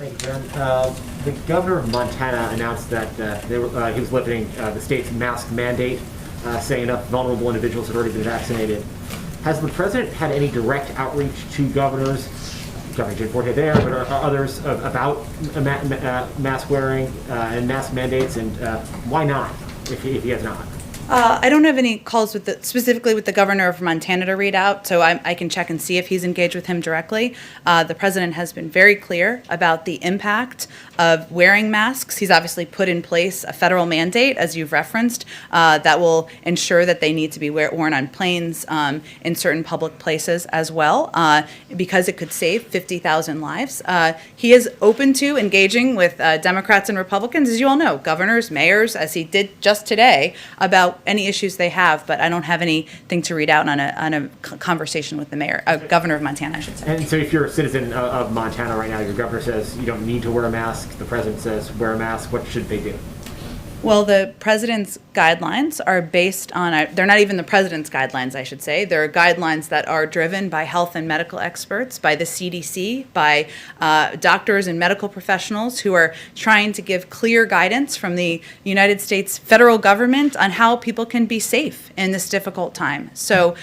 Thank you, John. The governor of Montana announced that he was lifting the state's mask mandate, saying enough vulnerable individuals had already been vaccinated. Has the president had any direct outreach to governors, Governor Jim Forte there, but are others, about mask wearing and mask mandates, and why not, if he has not? I don't have any calls specifically with the governor of Montana to read out, so I can check and see if he's engaged with him directly. The president has been very clear about the impact of wearing masks. He's obviously put in place a federal mandate, as you've referenced, that will ensure that they need to be worn on planes, in certain public places as well, because it could save 50,000 lives. He is open to engaging with Democrats and Republicans, as you all know, governors, mayors, as he did just today, about any issues they have, but I don't have anything to read out on a conversation with the governor of Montana, I should say. And so if you're a citizen of Montana right now, your governor says you don't need to wear a mask, the president says wear a mask, what should they do? Well, the president's guidelines are based on, they're not even the president's guidelines, I should say. They're guidelines that are driven by health and medical experts, by the CDC, by doctors and medical professionals who are trying to give clear guidance from the United States federal government on how people can be safe in this difficult time. So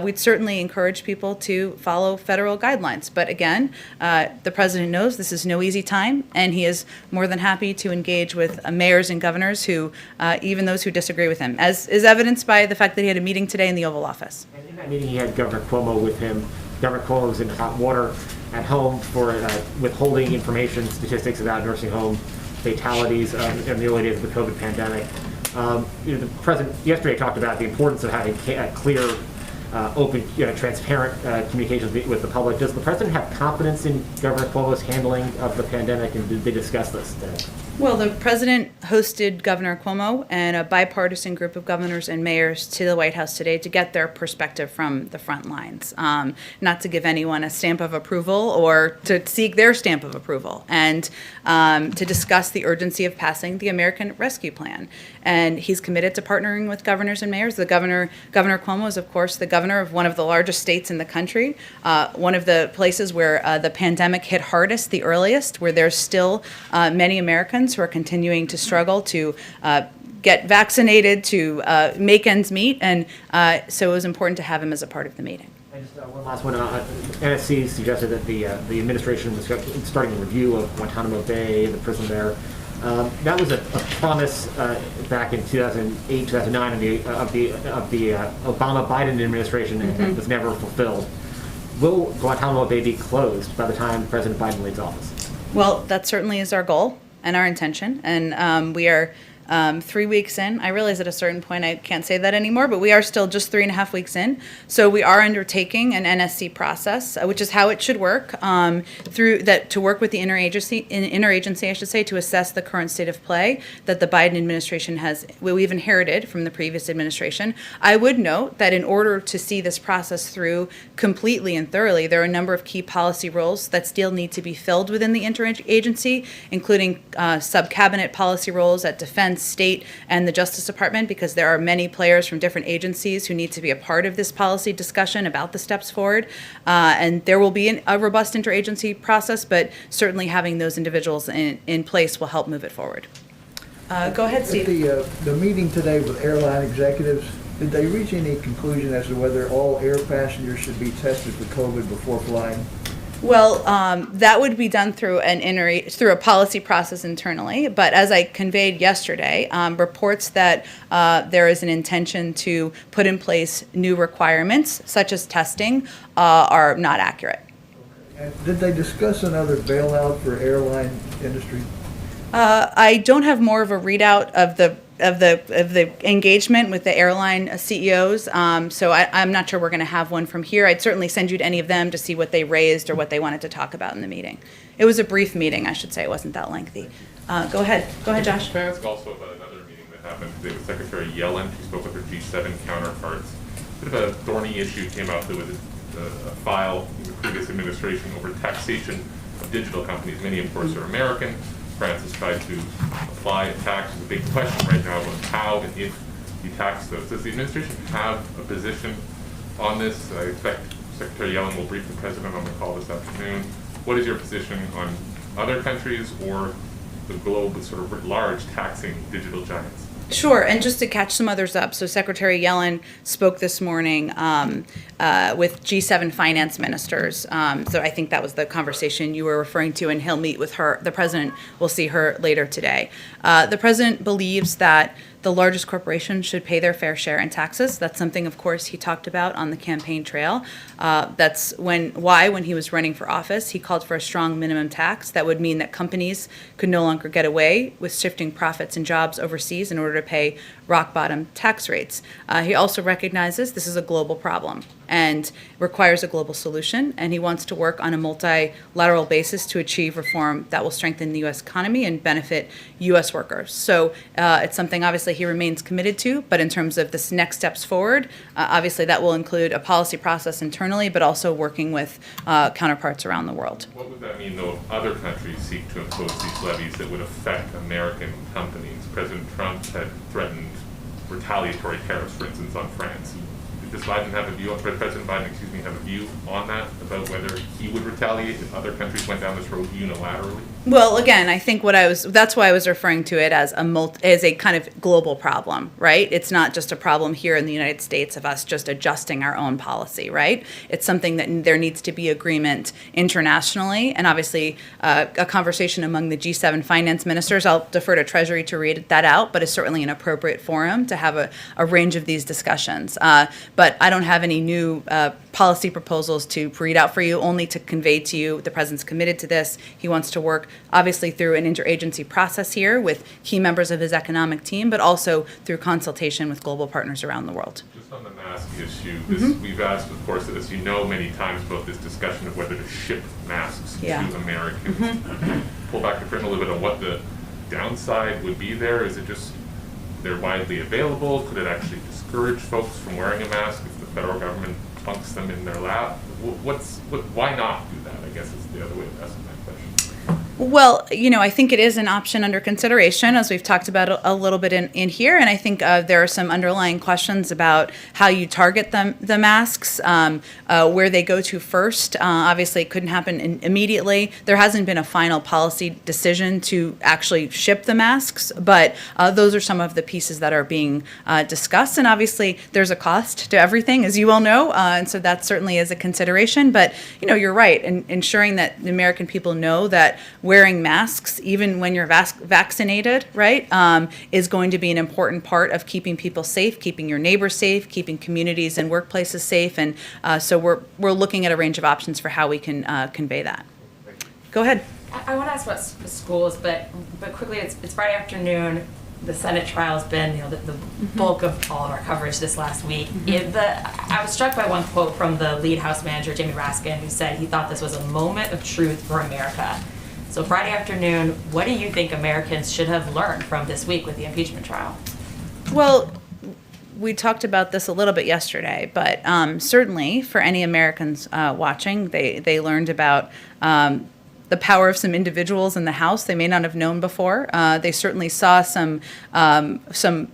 we'd certainly encourage people to follow federal guidelines. But again, the president knows this is no easy time, and he is more than happy to engage with mayors and governors who, even those who disagree with him, as is evidenced by the fact that he had a meeting today in the Oval Office. And in that meeting, he had Governor Cuomo with him. Governor Cuomo was in hot water at home for withholding information, statistics about nursing home fatalities in the early days of the COVID pandemic. The president yesterday talked about the importance of having clear, open, transparent communications with the public. Does the president have confidence in Governor Cuomo's handling of the pandemic, and did they discuss this today? Well, the president hosted Governor Cuomo and a bipartisan group of governors and mayors to the White House today to get their perspective from the front lines, not to give anyone a stamp of approval or to seek their stamp of approval, and to discuss the urgency of passing the American Rescue Plan. And he's committed to partnering with governors and mayors. Governor Cuomo is, of course, the governor of one of the largest states in the country, one of the places where the pandemic hit hardest, the earliest, where there's still many Americans who are continuing to struggle to get vaccinated, to make ends meet, and so it was important to have him as a part of the meeting. And just one last one. NSC suggested that the administration was starting a review of Guantanamo Bay, the prison there. That was a promise back in 2008, 2009 of the Obama-Biden administration, and it was never fulfilled. Will Guantanamo Bay be closed by the time President Biden leaves office? Well, that certainly is our goal and our intention, and we are 3 weeks in. I realize at a certain point I can't say that anymore, but we are still just 3.5 weeks in. So we are undertaking an NSC process, which is how it should work, through that to work with the interagency, I should say, to assess the current state of play that the Biden administration we've inherited from the previous administration. I would note that in order to see this process through completely and thoroughly, there are a number of key policy roles that still need to be filled within the interagency, including sub-cabinet policy roles at Defense, State, and the Justice Department, because there are many players from different agencies who need to be a part of this policy discussion about the steps forward. And there will be a robust interagency process, but certainly having those individuals in place will help move it forward. Go ahead, Steve. At the meeting today with airline executives, did they reach any conclusion as to whether all air passengers should be tested for COVID before flying? Well, that would be done through through a policy process internally. But as I conveyed yesterday, reports that there is an intention to put in place new requirements, such as testing, are not accurate. And did they discuss another bailout for airline industry? I don't have more of a readout of the engagement with the airline CEOs, so I'm not sure we're going to have one from here. I'd certainly send you to any of them to see what they raised or what they wanted to talk about in the meeting. It was a brief meeting, I should say. It wasn't that lengthy. Go ahead, Josh. Can I ask also about another meeting that happened today with Secretary Yellen? She spoke with her G7 counterparts. A bit of a thorny issue came out. There was a file in the previous administration over taxation of digital companies. Many, of course, are American. France has tried to apply a tax. There's a big question right now about how and if you tax those. Does the administration have a position on this? I expect Secretary Yellen will brief the president on the call this afternoon. What is your position on other countries or the globe is sort of writ large taxing digital giants? Sure, and just to catch some others up, so Secretary Yellen spoke this morning with G7 finance ministers. So I think that was the conversation you were referring to, and he'll meet with her. The president will see her later today. The president believes that the largest corporations should pay their fair share in taxes. That's something, of course, he talked about on the campaign trail. That's when he was running for office, he called for a strong minimum tax that would mean that companies could no longer get away with shifting profits and jobs overseas in order to pay rock bottom tax rates. He also recognizes this is a global problem and requires a global solution, and he wants to work on a multilateral basis to achieve reform that will strengthen the U.S. economy and benefit U.S. workers. So it's something obviously he remains committed to, but in terms of this next steps forward, obviously that will include a policy process internally, but also working with counterparts around the world. What would that mean, though, if other countries seek to impose these levies that would affect American companies? President Trump had threatened retaliatory tariffs, for instance, on France. Does Biden have a view, President Biden, have a view on that, about whether he would retaliate if other countries went down this road unilaterally? Well, again, I think that's why I was referring to it as a kind of global problem, right? It's not just a problem here in the United States of us just adjusting our own policy, right? It's something that there needs to be agreement internationally, and obviously a conversation among the G7 finance ministers. I'll defer to Treasury to read that out, but it's certainly an appropriate forum to have a range of these discussions. But I don't have any new policy proposals to read out for you, only to convey to you the president's committed to this. He wants to work obviously through an interagency process here with key members of his economic team, but also through consultation with global partners around the world. Just on the mask issue, we've asked, of course, as you know, many times about this discussion of whether to ship masks to Americans. Pull back the curtain a little bit on what the downside would be there. Is it just they're widely available? Could it actually discourage folks from wearing a mask if the federal government plunks them in their lap? Why not do that, I guess, is the other way of asking that question. Well, I think it is an option under consideration, as we've talked about a little bit in here, and I think there are some underlying questions about how you target the masks, where they go to first. Obviously, it couldn't happen immediately. There hasn't been a final policy decision to actually ship the masks, but those are some of the pieces that are being discussed, and obviously there's a cost to everything, as you all know, and so that certainly is a consideration, but you're right, and ensuring that the American people know that wearing masks, even when you're vaccinated, right, is going to be an important part of keeping people safe, keeping your neighbors safe, keeping communities and workplaces safe. And so we're looking at a range of options for how we can convey that. Go ahead. I want to ask about schools, but quickly, it's Friday afternoon. The Senate trial has been, the bulk of all of our coverage this last week. I was struck by one quote from the lead House manager, Jamie Raskin, who said he thought this was a moment of truth for America. So Friday afternoon, what do you think Americans should have learned from this week with the impeachment trial? Well, we talked about this a little bit yesterday, but certainly for any Americans watching, they learned about the power of some individuals in the House they may not have known before. They certainly saw some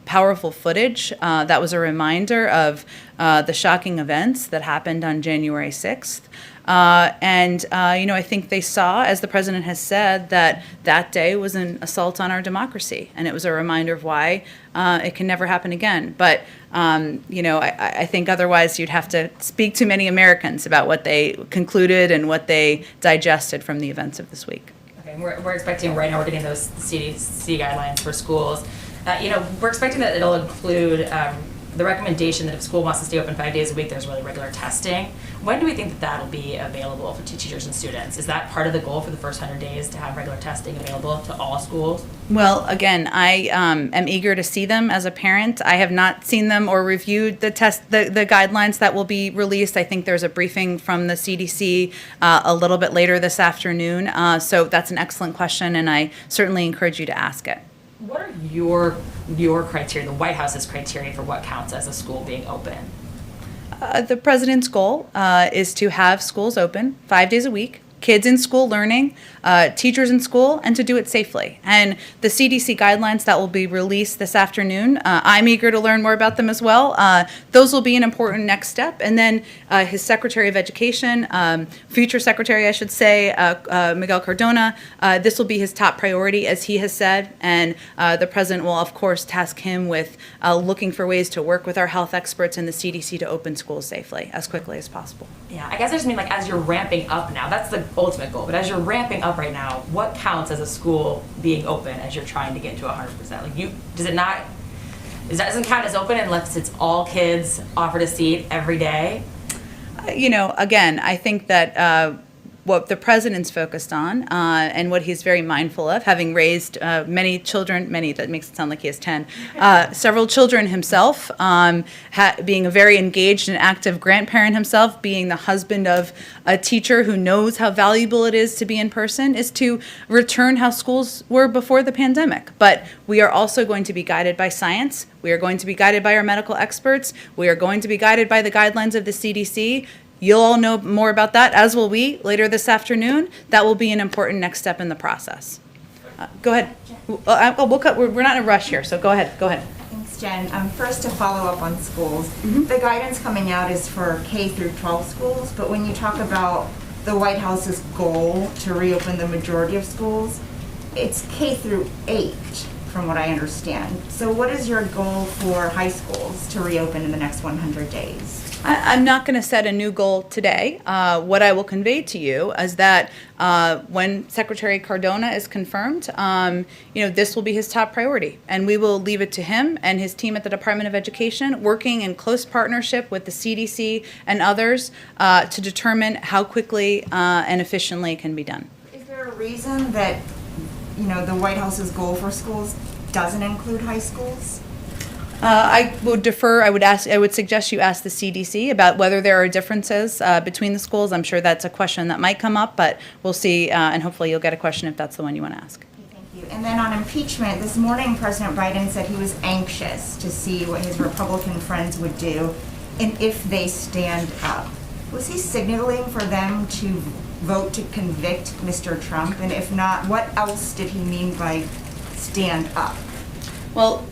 powerful footage that was a reminder of the shocking events that happened on January 6th. I think they saw, as the president has said, that day was an assault on our democracy, and it was a reminder of why it can never happen again. But, I think otherwise you'd have to speak to many Americans about what they concluded and what they digested from the events of this week. Okay, we're expecting right now, we're getting those CDC guidelines for schools. We're expecting that it'll include the recommendation that if school wants to stay open 5 days a week, there's really regular testing. When do we think that that'll be available to teachers and students? Is that part of the goal for the first 100 days to have regular testing available to all schools? Well, again, I am eager to see them as a parent. I have not seen them or reviewed the guidelines that will be released. I think there's a briefing from the CDC a little bit later this afternoon. So that's an excellent question, and I certainly encourage you to ask it. What are your criteria, the White House's criteria for what counts as a school being open? The president's goal is to have schools open 5 days a week, kids in school learning, teachers in school, and to do it safely. And the CDC guidelines that will be released this afternoon, I'm eager to learn more about them as well. Those will be an important next step. And then his Secretary of Education, future Secretary, I should say, Miguel Cardona, this will be his top priority, as he has said. And the president will, of course, task him with looking for ways to work with our health experts and the CDC to open schools safely as quickly as possible. Yeah, I guess I just mean, like, as you're ramping up now, that's the ultimate goal, but as you're ramping up right now, what counts as a school being open as you're trying to get to 100%? Like, doesn't count as open unless it's all kids offered a seat every day? Again, I think that what the president's focused on and what he's very mindful of, having raised many children, that makes it sound like he has 10, several children himself, being a very engaged and active grandparent himself, being the husband of a teacher who knows how valuable it is to be in person, is to return how schools were before the pandemic. But we are also going to be guided by science. We are going to be guided by our medical experts. We are going to be guided by the guidelines of the CDC. You'll all know more about that, as will we, later this afternoon. That will be an important next step in the process. Go ahead. We're not in a rush here, so go ahead. Thanks, Jen. First, to follow up on schools, the guidance coming out is for K through 12 schools, but when you talk about the White House's goal to reopen the majority of schools, it's K through 8, from what I understand. So what is your goal for high schools to reopen in the next 100 days? I'm not going to set a new goal today. What I will convey to you is that when Secretary Cardona is confirmed, this will be his top priority. And we will leave it to him and his team at the Department of Education, working in close partnership with the CDC and others to determine how quickly and efficiently it can be done. Is there a reason that, the White House's goal for schools doesn't include high schools? I would defer. I would suggest you ask the CDC about whether there are differences between the schools. I'm sure that's a question that might come up, but we'll see, and hopefully you'll get a question if that's the one you want to ask. Thank you. And then on impeachment, this morning President Biden said he was anxious to see what his Republican friends would do and if they stand up. Was he signaling for them to vote to convict Mr. Trump? And if not, what else did he mean by stand up? Well,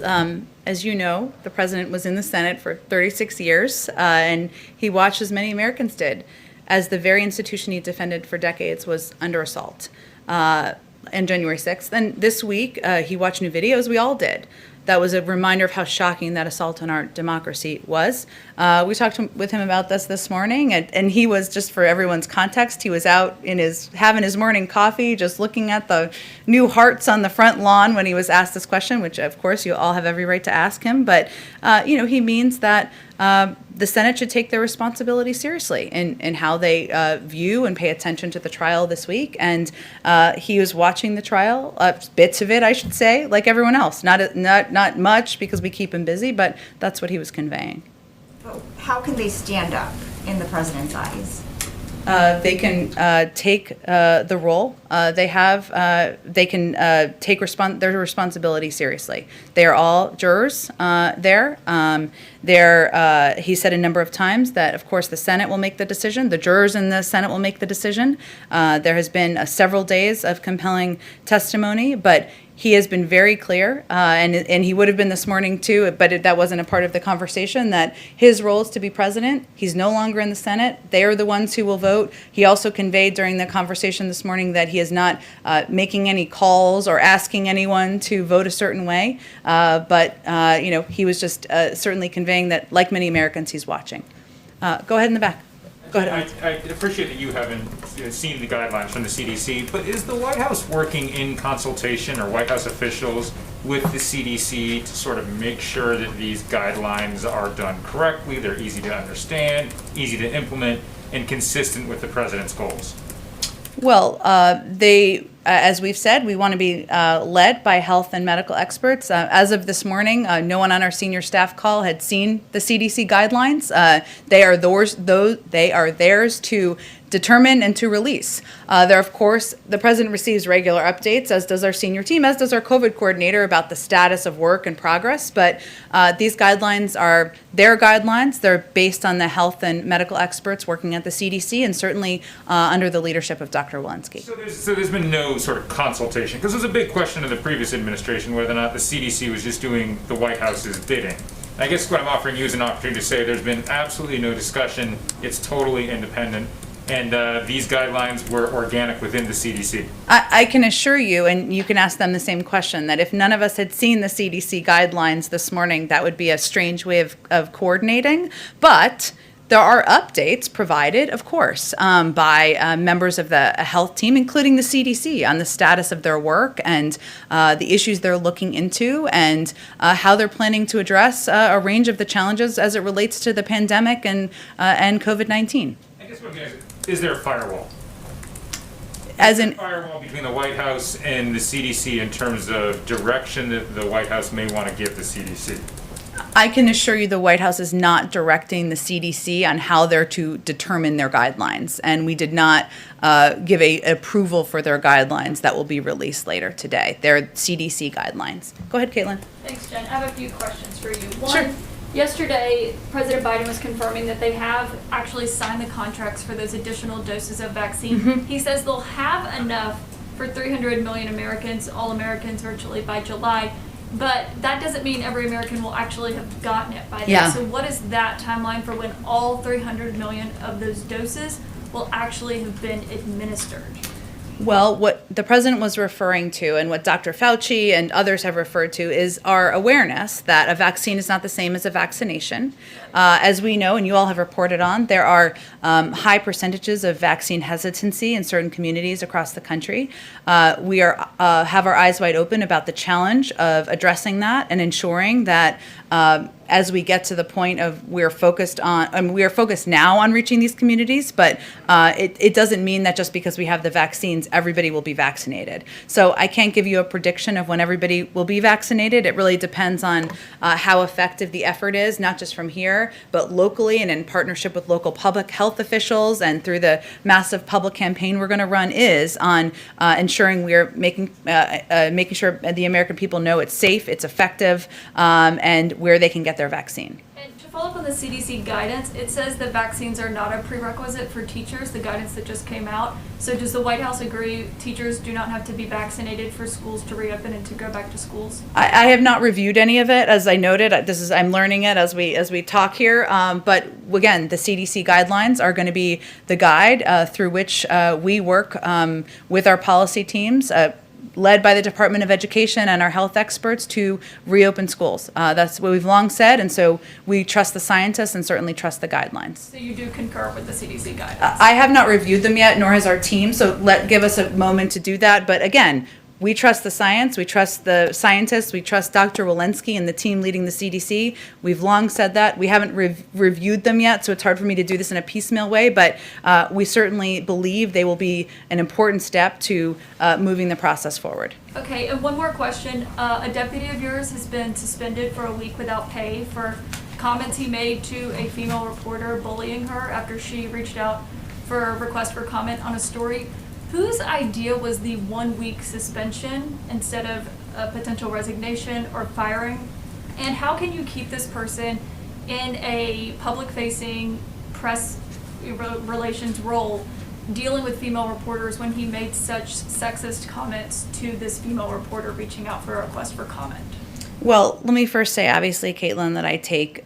as you know, the president was in the Senate for 36 years, and he watched, as many Americans did, as the very institution he defended for decades was under assault on January 6th. And this week, he watched new videos. We all did. That was a reminder of how shocking that assault on our democracy was. We talked with him about this morning, and he was, just for everyone's context, he was out having his morning coffee, just looking at the new hearts on the front lawn when he was asked this question, which of course you all have every right to ask him. But he means that the Senate should take their responsibility seriously in how they view and pay attention to the trial this week. And he was watching the trial, bits of it, I should say, like everyone else. Not much, because we keep him busy, but that's what he was conveying. How can they stand up in the president's eyes? They can take the role they have. They can take their responsibility seriously. They are all jurors there. He said a number of times that, of course, the Senate will make the decision. The jurors in the Senate will make the decision. There has been several days of compelling testimony, but he has been very clear, and he would have been this morning too, but that wasn't a part of the conversation, that his role is to be president. He's no longer in the Senate. They are the ones who will vote. He also conveyed during the conversation this morning that he is not making any calls or asking anyone to vote a certain way, but he was just certainly conveying that, like many Americans, he's watching. Go ahead in the back. Go ahead. I appreciate that you haven't seen the guidelines from the CDC, but is the White House working in consultation, or White House officials, with the CDC to sort of make sure that these guidelines are done correctly, they're easy to understand, easy to implement, and consistent with the president's goals? Well, as we've said, we want to be led by health and medical experts. As of this morning, no one on our senior staff call had seen the CDC guidelines. They are theirs to determine and to release. There, of course, the president receives regular updates, as does our senior team, as does our COVID coordinator, about the status of work and progress. But these guidelines are their guidelines. They're based on the health and medical experts working at the CDC, and certainly under the leadership of Dr. Walensky. So there's been no sort of consultation, because it was a big question of the previous administration whether or not the CDC was just doing the White House's bidding. I guess what I'm offering you is an opportunity to say there's been absolutely no discussion, it's totally independent, and these guidelines were organic within the CDC. I can assure you, and you can ask them the same question, that if none of us had seen the CDC guidelines this morning, that would be a strange way of coordinating. But there are updates provided, of course, by members of the health team, including the CDC, on the status of their work and the issues they're looking into, and how they're planning to address a range of the challenges as it relates to the pandemic and COVID-19. I guess what I'm asking, is there a firewall? As in, Firewall between the White House and the CDC in terms of direction that the White House may want to give the CDC? I can assure you the White House is not directing the CDC on how they're to determine their guidelines, and we did not give a approval for their guidelines that will be released later today. They're CDC guidelines. Go ahead, Caitlin. Thanks, Jen. I have a few questions for you. One, Sure. yesterday, President Biden was confirming that they have actually signed the contracts for those additional doses of vaccine. He says they'll have enough for 300 million Americans, all Americans virtually, by July. But that doesn't mean every American will actually have gotten it by then. Yeah. So what is that timeline for when all 300 million of those doses will actually have been administered? Well, what the president was referring to, and what Dr. Fauci and others have referred to, is our awareness that a vaccine is not the same as a vaccination. As we know, and you all have reported on, there are high percentages of vaccine hesitancy in certain communities across the country. We are have our eyes wide open about the challenge of addressing that and ensuring that as we get to the point of we are focused now on reaching these communities, but it doesn't mean that just because we have the vaccines, everybody will be vaccinated. So I can't give you a prediction of when everybody will be vaccinated. It really depends on how effective the effort is, not just from here, but locally and in partnership with local public health officials, and through the massive public campaign we're going to run is on ensuring we are making sure the American people know it's safe, it's effective, and where they can get their vaccine. And to follow up on the CDC guidance, it says that vaccines are not a prerequisite for teachers, the guidance that just came out. So does the White House agree teachers do not have to be vaccinated for schools to reopen and to go back to schools? I have not reviewed any of it, as I noted. I'm learning it as we talk here. But again, the CDC guidelines are going to be the guide through which we work with our policy teams, led by the Department of Education and our health experts, to reopen schools. That's what we've long said, and so we trust the scientists and certainly trust the guidelines. So you do concur with the CDC guidance? I have not reviewed them yet, nor has our team, so give us a moment to do that. But again, we trust the science, we trust the scientists, we trust Dr. Walensky and the team leading the CDC. We've long said that. We haven't reviewed them yet, so it's hard for me to do this in a piecemeal way, but we certainly believe they will be an important step to moving the process forward. Okay, and one more question. A deputy of yours has been suspended for a week without pay for comments he made to a female reporter bullying her after she reached out for a request for comment on a story. Whose idea was the 1 week suspension instead of a potential resignation or firing? And how can you keep this person in a public-facing press relations role dealing with female reporters when he made such sexist comments to this female reporter reaching out for a request for comment? Well, let me first say, obviously, Caitlin, that I take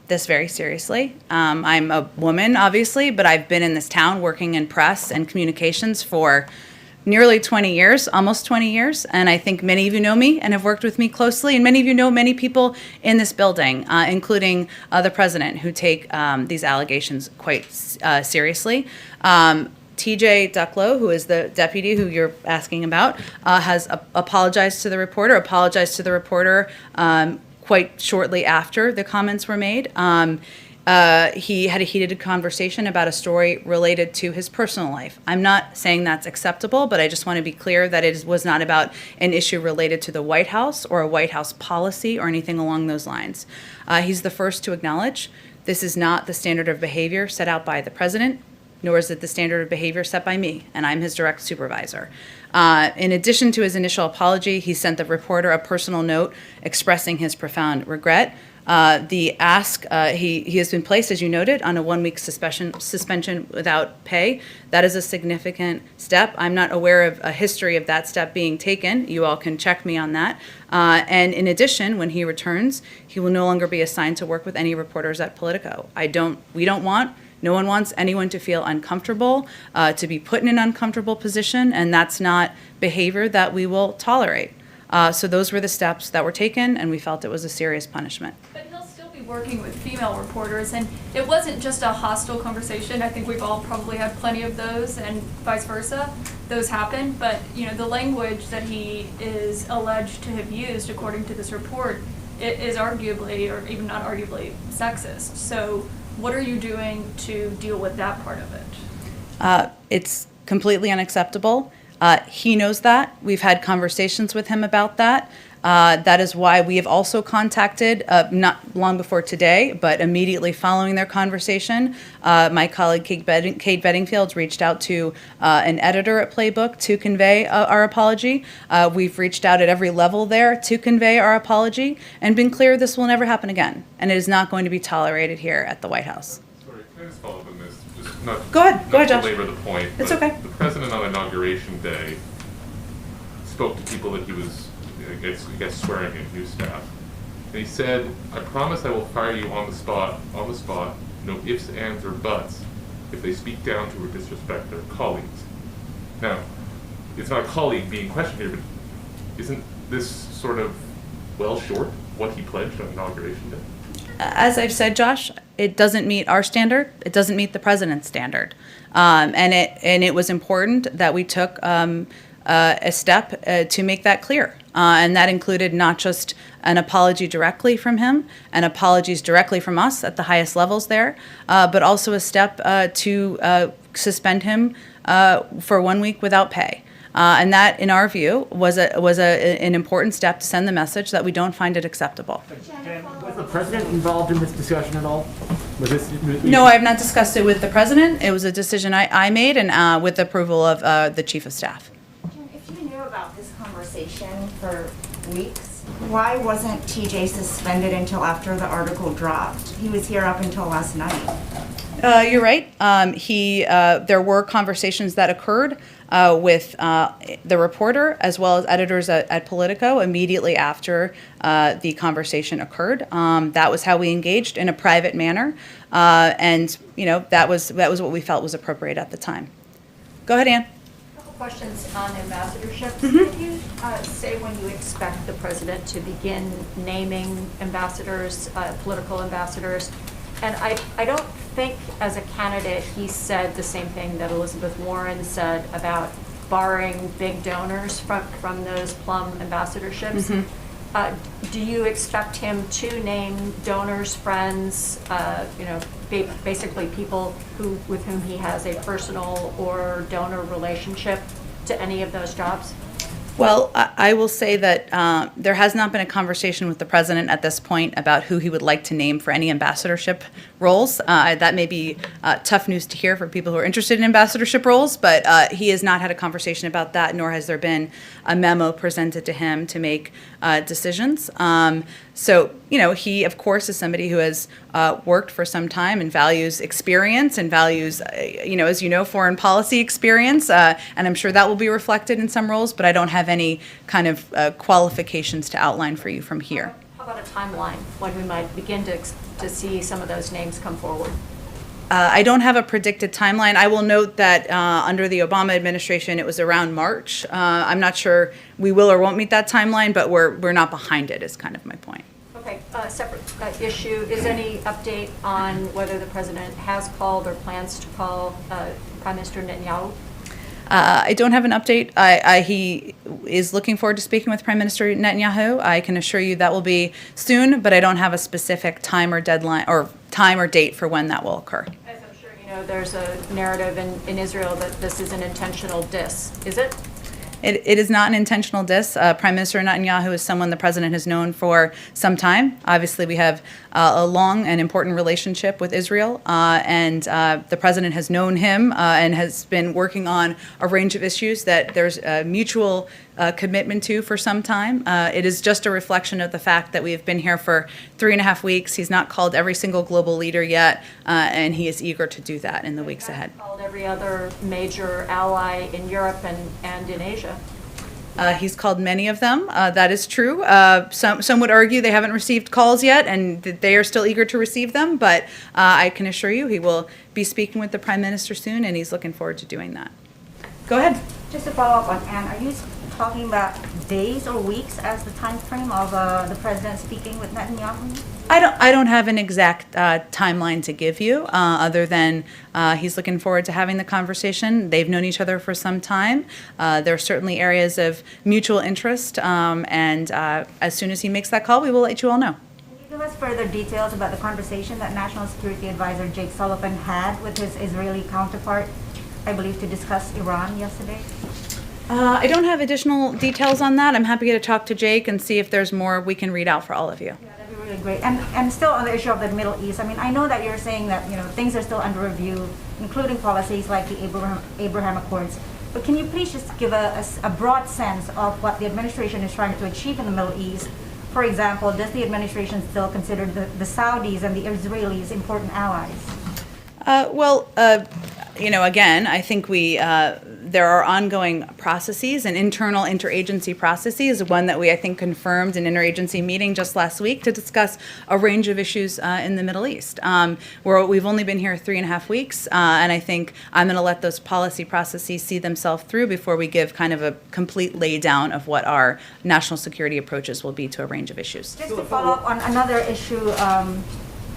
this very seriously. I'm a woman, obviously, but I've been in this town working in press and communications for nearly 20 years, almost 20 years. And I think many of you know me and have worked with me closely. And many of you know many people in this building, including the president, who take these allegations quite seriously. TJ Ducklo, who is the deputy who you're asking about, has apologized to the reporter quite shortly after the comments were made. He had a heated conversation about a story related to his personal life. I'm not saying that's acceptable, but I just want to be clear that it was not about an issue related to the White House or a White House policy or anything along those lines. He's the first to acknowledge this is not the standard of behavior set out by the president, nor is it the standard of behavior set by me, and I'm his direct supervisor. In addition to his initial apology, he sent the reporter a personal note expressing his profound regret. He has been placed, as you noted, on a 1-week suspension without pay. That is a significant step. I'm not aware of a history of that step being taken. You all can check me on that. And in addition, when he returns, he will no longer be assigned to work with any reporters at Politico. No one wants anyone to feel uncomfortable, to be put in an uncomfortable position, and that's not behavior that we will tolerate. So those were the steps that were taken, and we felt it was a serious punishment. But he'll still be working with female reporters, and it wasn't just a hostile conversation. I think we've all probably had plenty of those, and vice versa. Those happen, but the language that he is alleged to have used, according to this report, it is arguably, or even not arguably, sexist. So what are you doing to deal with that part of it? It's completely unacceptable. He knows that. We've had conversations with him about that. That is why we have also contacted, not long before today, but immediately following their conversation, my colleague Kate Bedingfield reached out to an editor at Playbook to convey our apology. We've reached out at every level there to convey our apology and been clear this will never happen again, and it is not going to be tolerated here at the White House. Sorry, can I just follow up on this? Just not, Go ahead, not Josh. to belabor the point. It's but okay. The president on Inauguration Day spoke to people that he was, I guess swearing in, new staff. And he said, "I promise I will fire you on the spot, no ifs, ands, or buts, if they speak down to or disrespect their colleagues." Now, it's not a colleague being questioned here, but isn't this sort of well short of what he pledged on Inauguration Day? As I've said, Josh, it doesn't meet our standard. It doesn't meet the president's standard. And it was important that we took a step to make that clear. And that included not just an apology directly from him and apologies directly from us at the highest levels there, but also a step to suspend him for 1 week without pay. And that, in our view, was an important step to send the message that we don't find it acceptable. Was the president involved in this discussion at all? No, I have not discussed it with the president. It was a decision I made, and with the approval of the chief of staff. Jen, if you knew about this conversation for weeks, why wasn't TJ suspended until after the article dropped? He was here up until last night. You're right. There were conversations that occurred with the reporter as well as editors at Politico immediately after the conversation occurred. That was how we engaged in a private manner, and that was what we felt was appropriate at the time. Go ahead, Ann. Couple questions on ambassadorships. Can you say when you expect the president to begin naming ambassadors, political ambassadors? And I don't think as a candidate he said the same thing that Elizabeth Warren said about barring big donors from those plum ambassadorships. Do you expect him to name donors, friends, basically people with whom he has a personal or donor relationship to any of those jobs? Well, I will say that there has not been a conversation with the president at this point about who he would like to name for any ambassadorship roles. That may be tough news to hear for people who are interested in ambassadorship roles, but he has not had a conversation about that, nor has there been a memo presented to him to make decisions. So, he, of course, is somebody who has worked for some time and values experience and values, as you know, foreign policy experience. And I'm sure that will be reflected in some roles, but I don't have any kind of qualifications to outline for you from here. How about a timeline when we might begin to see some of those names come forward? I don't have a predicted timeline. I will note that under the Obama administration, it was around March. I'm not sure we will or won't meet that timeline, but we're not behind it is kind of my point. Okay, separate issue. Is any update on whether the president has called or plans to call Prime Minister Netanyahu? I don't have an update. He is looking forward to speaking with Prime Minister Netanyahu. I can assure you that will be soon, but I don't have a specific time or deadline or time or date for when that will occur. As I'm sure you know, there's a narrative in Israel that this is an intentional diss. Is it? It is not an intentional diss. Prime Minister Netanyahu is someone the president has known for some time. Obviously, we have a long and important relationship with Israel, and the president has known him and has been working on a range of issues that there's a mutual commitment to for some time. It is just a reflection of the fact that we've been here for 3.5 weeks. He's not called every single global leader yet, and he is eager to do that in the weeks ahead. Called every other major ally in Europe and in Asia. He's called many of them. That is true. Some would argue they haven't received calls yet, and that they are still eager to receive them. But I can assure you, he will be speaking with the Prime Minister soon, and he's looking forward to doing that. Go ahead. Just to follow up on Anne, are you talking about days or weeks as the time frame of the president speaking with Netanyahu? I don't have an exact timeline to give you, other than he's looking forward to having the conversation. They've known each other for some time. There are certainly areas of mutual interest, and as soon as he makes that call, we will let you all know. Can you give us further details about the conversation that National Security Advisor Jake Sullivan had with his Israeli counterpart, I believe, to discuss Iran yesterday? I don't have additional details on that. I'm happy to talk to Jake and see if there's more we can read out for all of you. Yeah, that'd be really great. And still on the issue of the Middle East, I mean, I know that you're saying that, things are still under review, including policies like the Abraham Accords. But can you please just give a broad sense of what the administration is trying to achieve in the Middle East? For example, does the administration still consider the Saudis and the Israelis important allies? Again, I think there are ongoing processes and internal interagency processes, one that I think, confirmed an interagency meeting just last week to discuss a range of issues in the Middle East. We've only been here 3.5 weeks, and I think I'm going to let those policy processes see themselves through before we give kind of a complete laydown of what our national security approaches will be to a range of issues. Just to follow up on another issue, I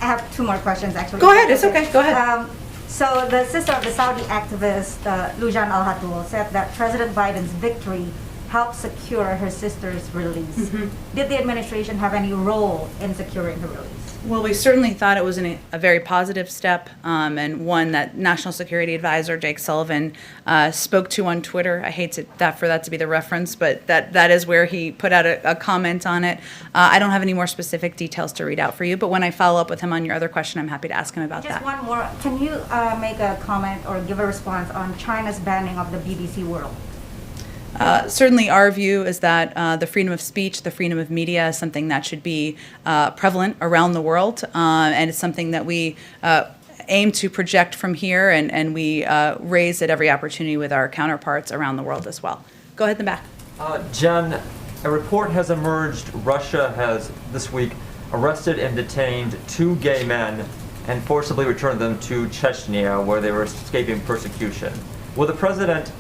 have 2 more questions, actually. Go ahead, it's okay, go ahead. So the sister of the Saudi activist, Lujan Al-Hatul, said that President Biden's victory helped secure her sister's release. Mm-hmm. Did the administration have any role in securing her release? Well, we certainly thought it was a very positive step, and one that National Security Advisor Jake Sullivan spoke to on Twitter. I hate for that to be the reference, but that is where he put out a comment on it. I don't have any more specific details to read out for you, but when I follow up with him on your other question, I'm happy to ask him about that. Just one more. Can you make a comment or give a response on China's banning of the BBC World? Certainly our view is that the freedom of speech, the freedom of media is something that should be prevalent around the world, and it's something that we aim to project from here, and we raise at every opportunity with our counterparts around the world as well. Go ahead in the back. Jen, a report has emerged. Russia has this week arrested and detained 2 gay men and forcibly returned them to Chechnya, where they were escaping persecution. Will the president,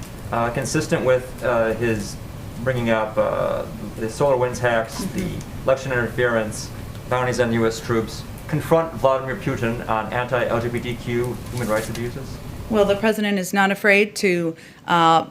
consistent with his bringing up the SolarWinds hacks, the election interference, bounties on U.S. troops, confront Vladimir Putin on anti-LGBTQ human rights abuses? Well, the president is not afraid to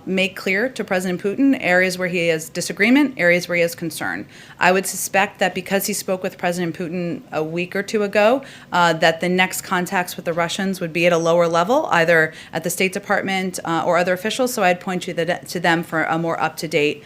make clear to President Putin areas where he has disagreement, areas where he has concern. I would suspect that because he spoke with President Putin a week or 2 ago, that the next contacts with the Russians would be at a lower level, either at the State Department or other officials. So I'd point you to them for a more up-to-date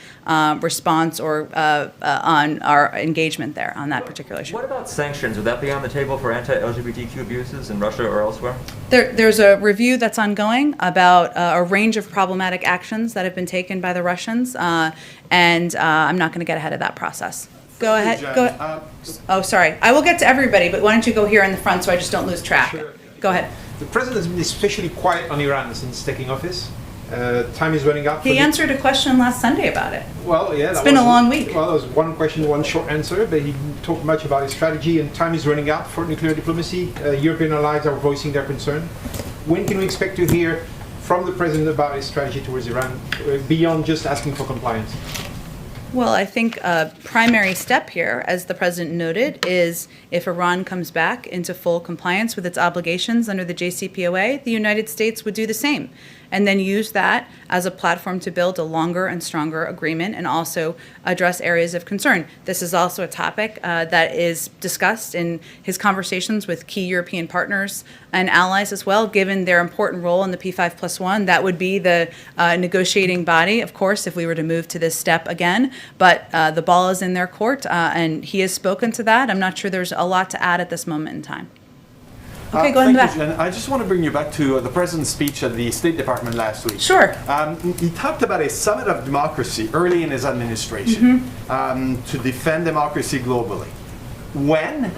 response or on our engagement there on that particular issue. What about sanctions? Would that be on the table for anti-LGBTQ abuses in Russia or elsewhere? There's a review that's ongoing about a range of problematic actions that have been taken by the Russians, and I'm not going to get ahead of that process. Go ahead. Go ahead. Oh, sorry. I will get to everybody, but why don't you go here in the front so I just don't lose track. Sure. Go ahead. The president has been especially quiet on Iran since taking office. Time is running out. He answered a question last Sunday about it. Well, yeah. It's been a long week. Well, there was one question, one short answer, but he didn't talk much about his strategy, and time is running out for nuclear diplomacy. European allies are voicing their concern. When can we expect to hear from the president about his strategy towards Iran, beyond just asking for compliance? Well, I think a primary step here, as the president noted, is if Iran comes back into full compliance with its obligations under the JCPOA, the United States would do the same. and then use that as a platform to build a longer and stronger agreement and also address areas of concern. This is also a topic that is discussed in his conversations with key European partners and allies as well, given their important role in the P5+1. That would be the negotiating body, of course, if we were to move to this step again. But the ball is in their court, and he has spoken to that. I'm not sure there's a lot to add at this moment in time. Okay, go ahead in the back. Thank you, Jen. I just want to bring you back to the President's speech at the State Department last week. Sure. He talked about a summit of democracy early in his administration to defend democracy globally. When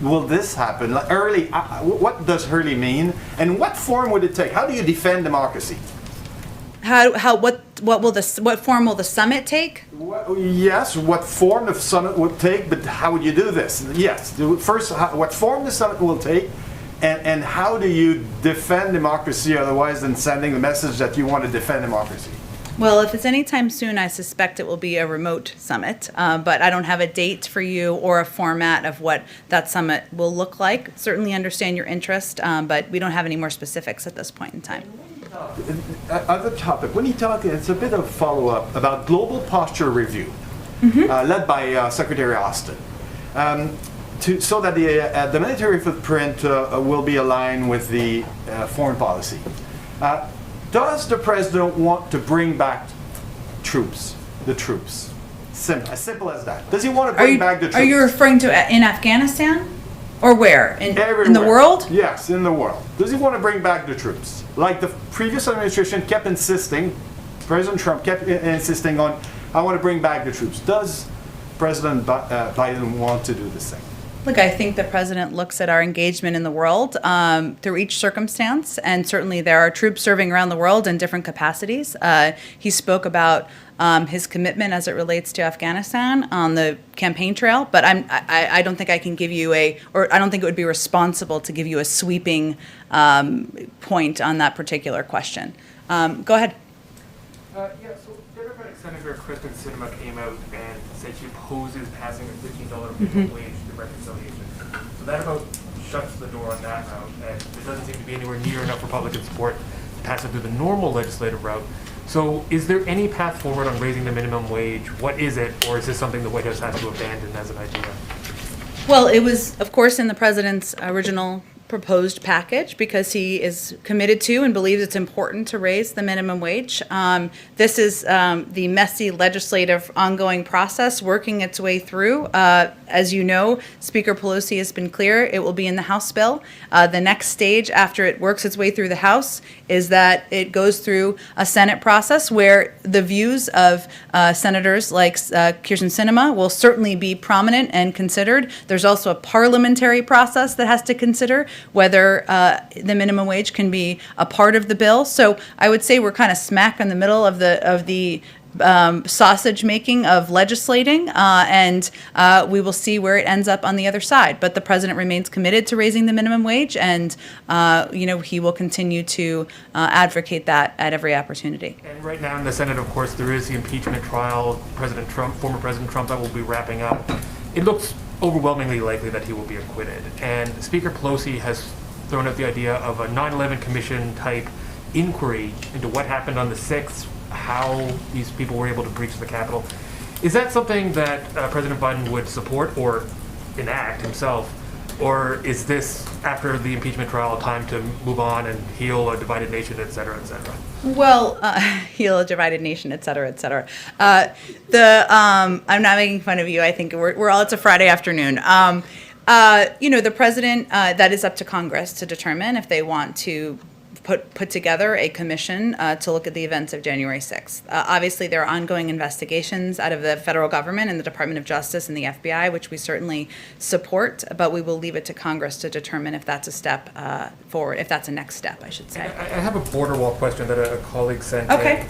will this happen? Like early, what does early mean? And what form would it take? How do you defend democracy? What form will the summit take? Yes, what form the summit would take, but how would you do this? Yes, first, what form the summit will take, and how do you defend democracy otherwise than sending the message that you want to defend democracy? Well, if it's anytime soon, I suspect it will be a remote summit, but I don't have a date for you or a format of what that summit will look like. Certainly understand your interest, but we don't have any more specifics at this point in time. Other topic, when you talk, it's a bit of follow-up about global posture review, led by Secretary Austin, so that the military footprint will be aligned with the foreign policy. Does the President want to bring back the troops? As simple as that. Does he want to bring back the troops? Are you referring to in Afghanistan? Or where? In the world? Yes, in the world. Does he want to bring back the troops? Like the previous administration kept insisting, President Trump kept insisting on, I want to bring back the troops. Does President Biden want to do the same? Look, I think the president looks at our engagement in the world through each circumstance, and certainly there are troops serving around the world in different capacities. He spoke about his commitment as it relates to Afghanistan on the campaign trail, but I don't think I can give you I don't think it would be responsible to give you a sweeping point on that particular question. Go ahead. So Democratic Senator Kristen Sinema came out and said she opposes passing a $15 minimum wage through reconciliation. So that about shuts the door on that route, and there doesn't seem to be anywhere near enough Republican support to pass it through the normal legislative route. So is there any path forward on raising the minimum wage? What is it, or is this something the White House has to abandon as an idea? Well, it was, of course, in the president's original proposed package because he is committed to and believes it's important to raise the minimum wage. This is the messy legislative ongoing process working its way through. As you know, Speaker Pelosi has been clear it will be in the House bill. The next stage after it works its way through the House is that it goes through a Senate process where the views of senators like Kirsten Sinema will certainly be prominent and considered. There's also a parliamentary process that has to consider whether the minimum wage can be a part of the bill. So I would say we're kind of smack in the middle of the sausage making of legislating, and we will see where it ends up on the other side. But the president remains committed to raising the minimum wage, and he will continue to advocate that at every opportunity. And right now in the Senate, of course, there is the impeachment trial. Former President Trump, that will be wrapping up. It looks overwhelmingly likely that he will be acquitted. And Speaker Pelosi has thrown out the idea of a 9/11 commission type inquiry into what happened on the 6th, how these people were able to breach the Capitol. Is that something that President Biden would support or enact himself? Or is this, after the impeachment trial, time to move on and heal a divided nation, et cetera, et cetera? Well, heal a divided nation, et cetera, et cetera. I'm not making fun of you. I think it's a Friday afternoon. The president, that is up to Congress to determine if they want to put together a commission to look at the events of January 6th. Obviously, there are ongoing investigations out of the federal government and the Department of Justice and the FBI, which we certainly support, but we will leave it to Congress to determine if that's a step forward, if that's a next step, I should say. I have a border wall question that a colleague sent Okay.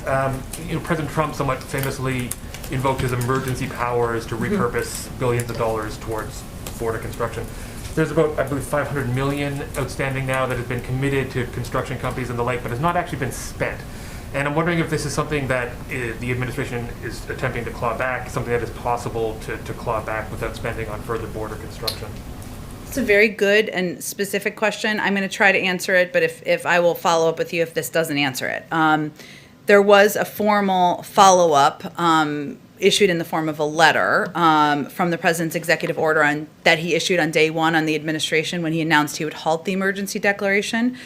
in. President Trump somewhat famously invoked his emergency powers to repurpose billions of dollars towards border construction. There's about, I believe, $500 million outstanding now that has been committed to construction companies and the like, but has not actually been spent. And I'm wondering if this is something that the administration is attempting to claw back, something that is possible to claw back without spending on further border construction. It's a very good and specific question. I'm going to try to answer it, but if I will follow up with you if this doesn't answer it. There was a formal follow-up issued in the form of a letter from the president's executive order that he issued on day one on the administration when he announced he would halt the emergency declaration.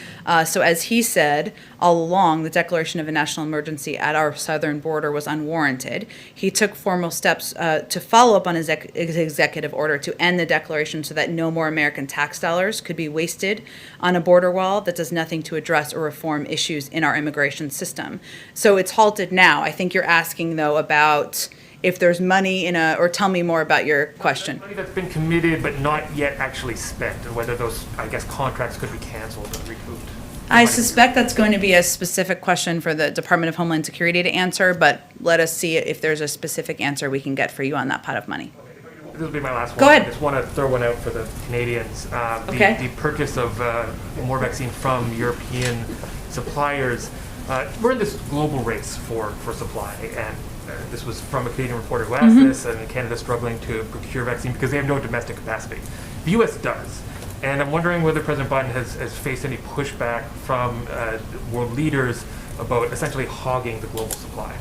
So as he said all along, the declaration of a national emergency at our southern border was unwarranted. He took formal steps to follow up on his executive order to end the declaration so that no more American tax dollars could be wasted on a border wall that does nothing to address or reform issues in our immigration system. So it's halted now. I think you're asking, though, about if there's money or tell me more about your question. Money that's been committed but not yet actually spent, and whether those, I guess, contracts could be canceled or recouped. I suspect that's going to be a specific question for the Department of Homeland Security to answer, but let us see if there's a specific answer we can get for you on that pot of money. This will be my last one. Go ahead. I just want to throw one out for the Canadians. Okay. The purchase of more vaccine from European suppliers. We're in this global race for supply, and this was from a Canadian reporter who asked this, and Canada's struggling to procure vaccine because they have no domestic capacity. The U.S. does. And I'm wondering whether President Biden has faced any pushback from world leaders about essentially hogging the global supply.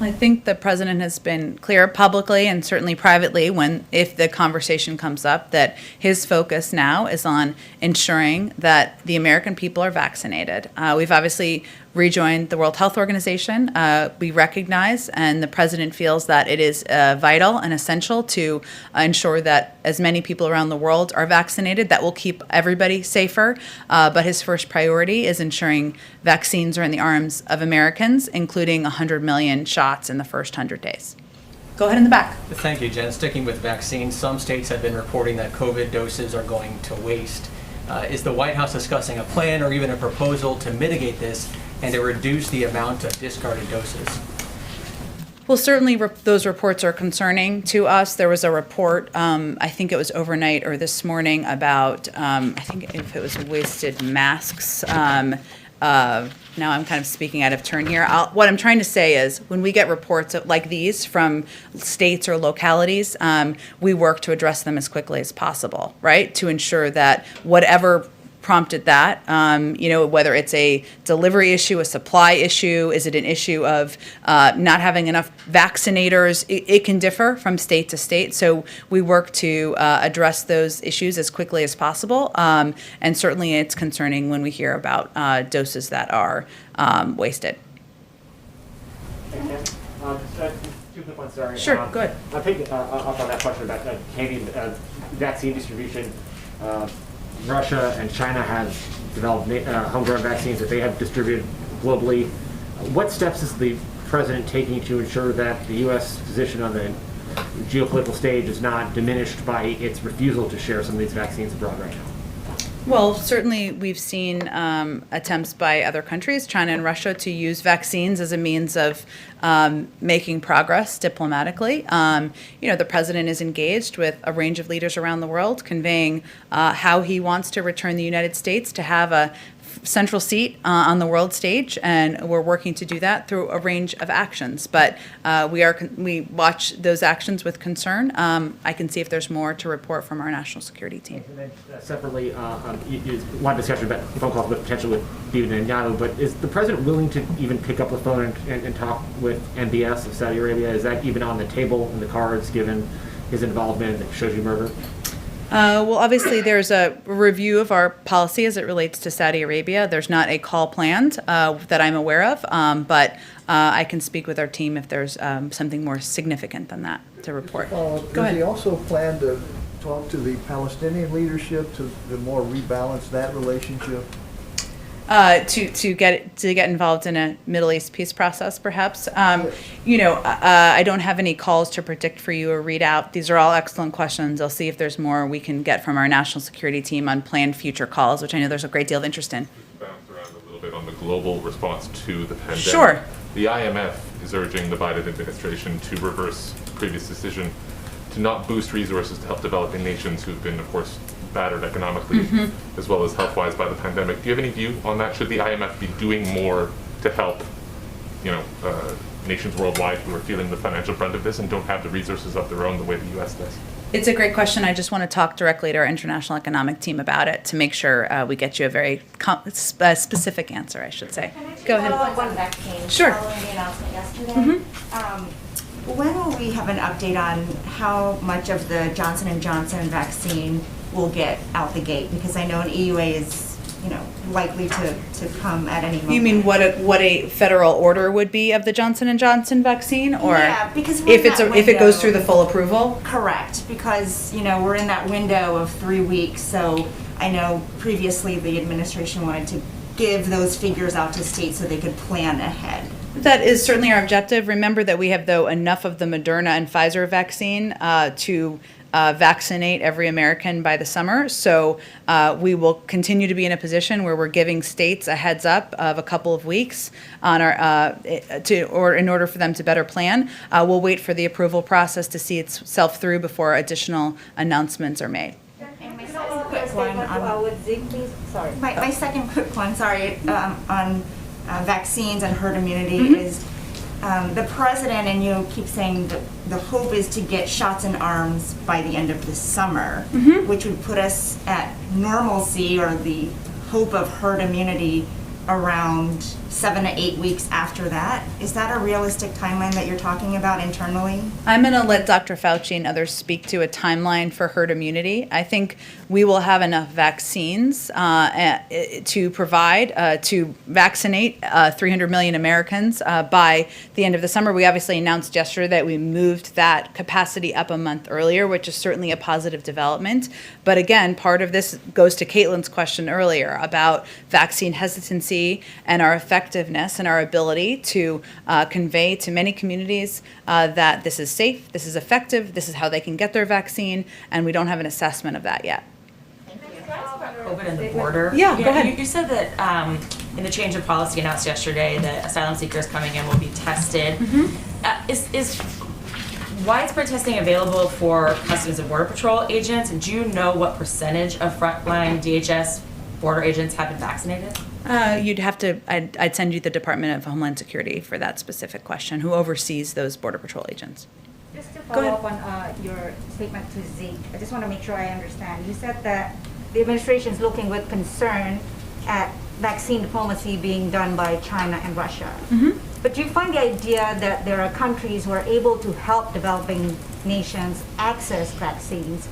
I think the president has been clear publicly and certainly privately if the conversation comes up that his focus now is on ensuring that the American people are vaccinated. We've obviously rejoined the World Health Organization. We recognize and the president feels that it is vital and essential to ensure that as many people around the world are vaccinated. That will keep everybody safer. But his first priority is ensuring vaccines are in the arms of Americans, including 100 million shots in the first 100 days. Go ahead in the back. Thank you, Jen. Sticking with vaccines, some states have been reporting that COVID doses are going to waste. Is the White House discussing a plan or even a proposal to mitigate this and to reduce the amount of discarded doses? Well, certainly those reports are concerning to us. There was a report, I think it was overnight or this morning, about, I think if it was wasted masks. Now I'm kind of speaking out of turn here. What I'm trying to say is when we get reports like these from states or localities, we work to address them as quickly as possible, right? To ensure that whatever prompted that, whether it's a delivery issue, a supply issue, is it an issue of not having enough vaccinators? It can differ from state to state. So we work to address those issues as quickly as possible. And certainly it's concerning when we hear about doses that are wasted. Two quick ones, sorry. Sure, go ahead. I'll pick up on that question about Canadian vaccine distribution. Russia and China have developed homegrown vaccines that they have distributed globally. What steps is the president taking to ensure that the U.S. position on the geopolitical stage is not diminished by its refusal to share some of these vaccines abroad right now? Well, certainly we've seen attempts by other countries, China and Russia, to use vaccines as a means of making progress diplomatically. The president is engaged with a range of leaders around the world, conveying how he wants to return the United States to have a central seat on the world stage, and we're working to do that through a range of actions. But we watch those actions with concern. I can see if there's more to report from our national security team. And then separately, a lot of discussion about phone calls with potential with Bibi Netanyahu, but is the president willing to even pick up the phone and talk with MBS of Saudi Arabia? Is that even on the table in the cards given his involvement in the Khashoggi murder? Well, obviously, there's a review of our policy as it relates to Saudi Arabia. There's not a call planned that I'm aware of, but I can speak with our team if there's something more significant than that to report. Go Does ahead. he also plan to talk to the Palestinian leadership to more rebalance that relationship? To get involved in a Middle East peace process, perhaps. I don't have any calls to predict for you or read out. These are all excellent questions. I'll see if there's more we can get from our national security team on planned future calls, which I know there's a great deal of interest in. Bounce around a little bit on the global response to the pandemic. Sure. The IMF is urging the Biden administration to reverse the previous decision to not boost resources to help developing nations who've been, of course, battered economically as well as health-wise by the pandemic. Do you have any view on that? Should the IMF be doing more to help, nations worldwide who are feeling the financial brunt of this and don't have the resources of their own the way the U.S. does? It's a great question. I just want to talk directly to our international economic team about it to make sure we get you a very specific answer, I should say. Go ahead. Follow up on vaccine. Sure. Following the announcement yesterday. When will we have an update on how much of the Johnson & Johnson vaccine will get out the gate? Because I know an EUA is, likely to come at any moment. You mean what a federal order would be of the Johnson & Johnson vaccine, or Yeah, because we're if in it's that if it goes window. through the full approval? Correct, because, we're in that window of 3 weeks, so I know previously the administration wanted to give those figures out to states so they could plan ahead. That is certainly our objective. Remember that we have, though, enough of the Moderna and Pfizer vaccine to vaccinate every American by the summer. So we will continue to be in a position where we're giving states a heads up of a couple of weeks on in order for them to better plan. We'll wait for the approval process to see itself through before additional announcements are made. And my second quick one Sorry. My second quick one, on vaccines and herd immunity is the president, and you keep saying that the hope is to get shots in arms by the end of the summer, which would put us at normalcy or the hope of herd immunity around 7 to 8 weeks after that. Is that a realistic timeline that you're talking about internally? I'm going to let Dr. Fauci and others speak to a timeline for herd immunity. I think we will have enough vaccines to provide, to vaccinate 300 million Americans by the end of the summer. We obviously announced yesterday that we moved that capacity up a month earlier, which is certainly a positive development. But again, part of this goes to Caitlin's question earlier about vaccine hesitancy and our effectiveness and our ability to convey to many communities that this is safe, this is effective, this is how they can get their vaccine, and we don't have an assessment of that yet. COVID and the border. Yeah, go ahead. You said that in the change of policy announced yesterday that asylum seekers coming in will be tested. Is widespread testing available for Customs and Border Patrol agents? And do you know what percentage of frontline DHS border agents have been vaccinated? You'd have to, I'd send you the Department of Homeland Security for that specific question, who oversees those Border Patrol agents. Just to follow up on your statement to Zeke, I just want to make sure I understand. You said that the administration is looking with concern at vaccine diplomacy being done by China and Russia. But do you find the idea that there are countries who are able to help developing nations access vaccines?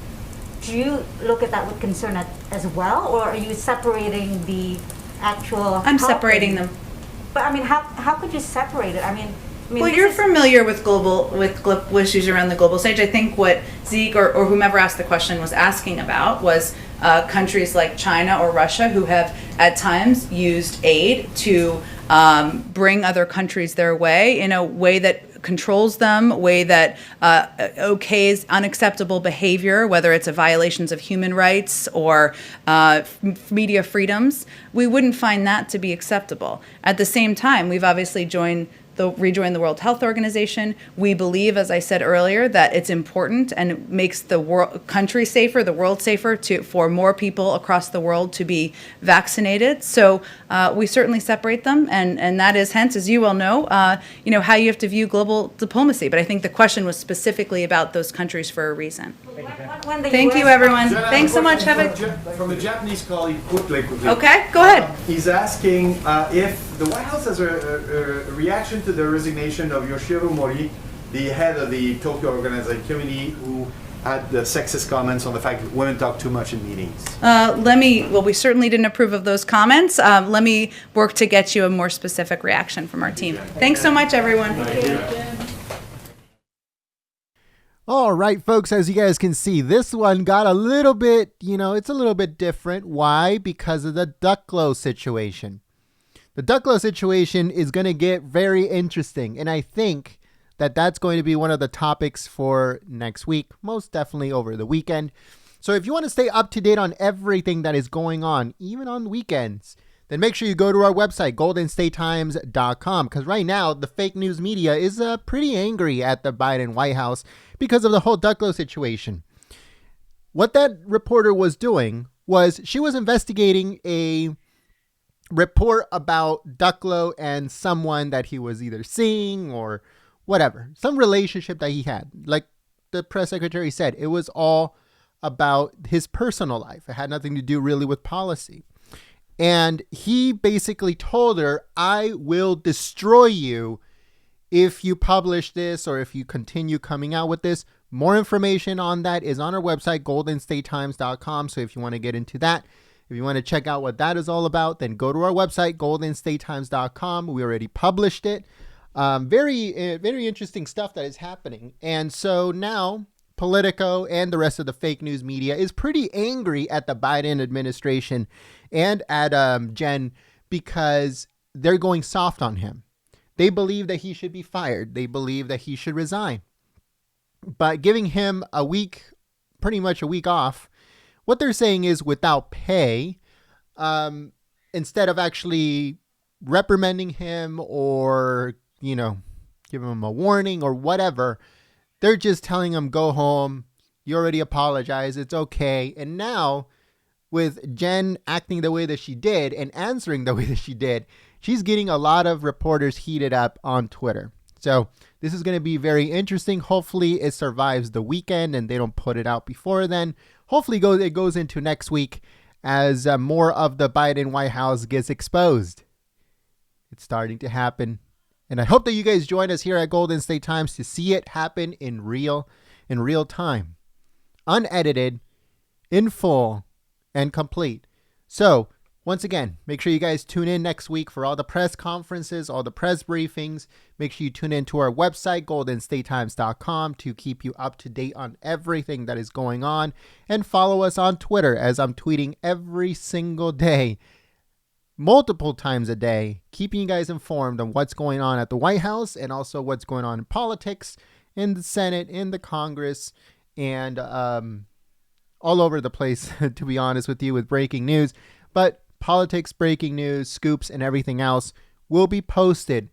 Do you look at that with concern as well, or are you separating the actual? I'm separating them. But I mean, how could you separate it? I mean, Well, you're familiar with global issues around the global stage. I think what Zeke or whomever asked the question was asking about was countries like China or Russia who have at times used aid to bring other countries their way in a way that controls them, a way that okays unacceptable behavior, whether it's a violations of human rights or media freedoms. We wouldn't find that to be acceptable. At the same time, we've obviously rejoined the World Health Organization. We believe, as I said earlier, that it's important and it makes the country safer, the world safer, for more people across the world to be vaccinated. So we certainly separate them, and that is hence, as you well know, how you have to view global diplomacy. But I think the question was specifically about those countries for a reason. Thank you, everyone. Thanks so much. From a Japanese colleague, quickly. Okay, go ahead. He's asking if the White House has a reaction to the resignation of Yoshiro Mori, the head of the Tokyo Organizing Committee, who had the sexist comments on the fact that women talk too much in meetings. We certainly didn't approve of those comments. Let me work to get you a more specific reaction from our team. Thanks so much, everyone. All right, folks, as you guys can see, this one got a little bit, it's a little bit different. Why? Because of the Ducklo situation. The Ducklo situation is going to get very interesting, and I think that that's going to be one of the topics for next week, most definitely over the weekend. So if you want to stay up to date on everything that is going on, even on weekends, then make sure you go to our website, goldenstatetimes.com, because right now the fake news media is pretty angry at the Biden White House because of the whole Ducklo situation. What that reporter was doing was she was investigating a report about Ducklo and someone that he was either seeing or whatever, some relationship that he had. Like the press secretary said, it was all about his personal life. It had nothing to do really with policy. And he basically told her, I will destroy you if you publish this or if you continue coming out with this. More information on that is on our website, goldenstatetimes.com. So if you want to get into that, if you want to check out what that is all about, then go to our website, goldenstatetimes.com. We already published it. Very interesting stuff that is happening. And so now Politico and the rest of the fake news media is pretty angry at the Biden administration and at Jen because they're going soft on him. They believe that he should be fired. They believe that he should resign. But giving him a week, pretty much a week off, what they're saying is without pay, instead of actually reprimanding him or, giving him a warning or whatever, they're just telling him, go home. You already apologized. It's okay. And now with Jen acting the way that she did and answering the way that she did, she's getting a lot of reporters heated up on Twitter. So this is going to be very interesting. Hopefully it survives the weekend and they don't put it out before then. Hopefully it goes into next week as more of the Biden White House gets exposed. It's starting to happen. And I hope that you guys join us here at Golden State Times to see it happen in real time. Unedited, in full, and complete. So, once again, make sure you guys tune in next week for all the press conferences, all the press briefings. Make sure you tune in to our website, goldenstatetimes.com, to keep you up to date on everything that is going on. And follow us on Twitter, as I'm tweeting every single day, multiple times a day, keeping you guys informed on what's going on at the White House and also what's going on in politics, in the Senate, in the Congress, and all over the place, to be honest with you, with breaking news. But politics, breaking news, scoops, and everything else will be posted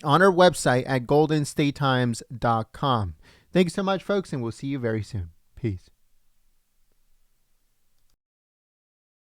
on our website at goldenstatetimes.com. Thanks so much, folks, and we'll see you very soon. Peace.